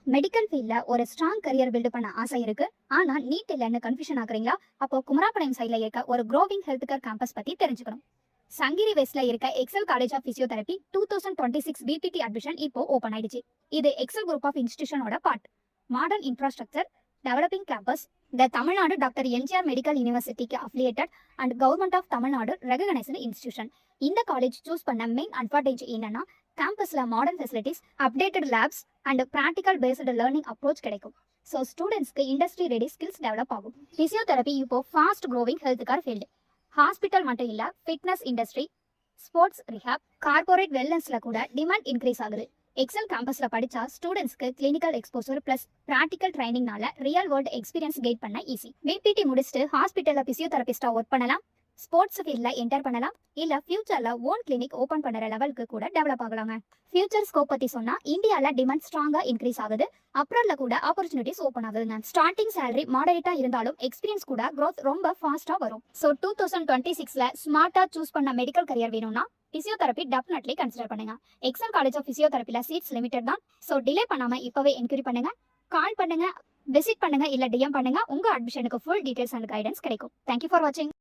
Medical ஃபீல்ட்ல ஒரு strong career build பண்ண ஆசை இருக்கு. ஆனா நீட் இல்லைன்னு கன்ஃபியூஷன் ஆகுறீங்களா? அப்போ குமராபாளையம் சைட்ல இருக்க ஒரு க்ரோவிங் ஹெல்த் கேர் கேம்பஸ் பத்தி தெரிஞ்சுக்கணும். சங்கிரி வெஸ்ட்ல இருக்க Excel college of physiotherapy 2026 BPT admission இப்போ ஓபன் ஆயிடுச்சு. இது எக்ஸல் குரூப் ஆஃப் இன்ஸ்டிடியூஷனோட part. Modern infrastructure, developing campus, the Tamil Nadu doctor MGR medical யூனிவர்சிட்டிக்கு affiliated and government of Tamil Nadu recognised institution. இந்த காலேஜ் சூஸ் பண்ண மெயின் அட்வான்டேஜ் என்னன்னா, கேம்பஸ்ல modern facilities, updated labs and practical based learning approach கிடைக்கும். So ஸ்டூடெண்ட்ஸ்க்கு industry ready skills develop ஆகும். Physiotherapy இப்போ fast growing health care field. Hospital மட்டும் இல்ல, fitness industry, sports rehab, corporate வெல்னஸ்ல கூட டிமாண்ட் இன்க்ரீஸ் ஆகுது. எக்ஸல் கேம்பஸ்ல படிச்சா ஸ்டூடெண்ட்ஸ்க்கு கிளினிக்கல் எக்ஸ்போசர் பிளஸ் பிராக்டிகல் ட்ரைனிங்னால ரியல் வேர்ல்ட் எக்ஸ்பீரியன்ஸ் கெயின் பண்ண ஈஸி. பிபிடி முடிச்சுட்டு ஹாஸ்பிட்டல்ல பிசியோதெரபிஸ்டா ஒர்க் பண்ணலாம், ஸ்போர்ட்ஸ் ஃபீல்ட்ல என்டர் பண்ணலாம், இல்ல ஃபியூச்சர்ல ஓன் கிளினிக் ஓபன் பண்ற லெவலுக்கு கூட டெவலப் ஆகலாங்க. ஃபியூச்சர் ஸ்கோப் பத்தி சொன்னா, இந்தியால டிமாண்ட் ஸ்ட்ராங்கா இன்க்ரீஸ் ஆகுது, அப்ராட்ல கூட ஆப்பர்ச்சுனிட்டிஸ் ஓபன் ஆகுதுங்க. ஸ்டார்டிங் சேலரி மாடரேட்டா இருந்தாலும் எக்ஸ்பீரியன்ஸ் கூட growth ரொம்ப ஃபாஸ்டா வரும். ஸோ 2026ல ஸ்மார்ட்டா சூஸ் பண்ண மெடிக்கல் கரியர் வேணும்னா பிசியோதெரபி டெஃபினெட்லி கன்சிடர் பண்ணுங்க. எக்ஸல் காலேஜ் ஆஃப் பிசியோதெரபில சீட்ஸ் லிமிடெட் தான். ஸோ டிலே பண்ணாம இப்பவே என்கொயரி பண்ணுங்க, கால் பண்ணுங்க, விசிட் பண்ணுங்க, இல்ல டிஎம் பண்ணுங்க. உங்க அட்மிஷனுக்கு ஃபுல் டீடைல்ஸ் அண்ட் கைடன்ஸ் கிடைக்கும். தேங்க்யூ ஃபார் வாட்சிங்.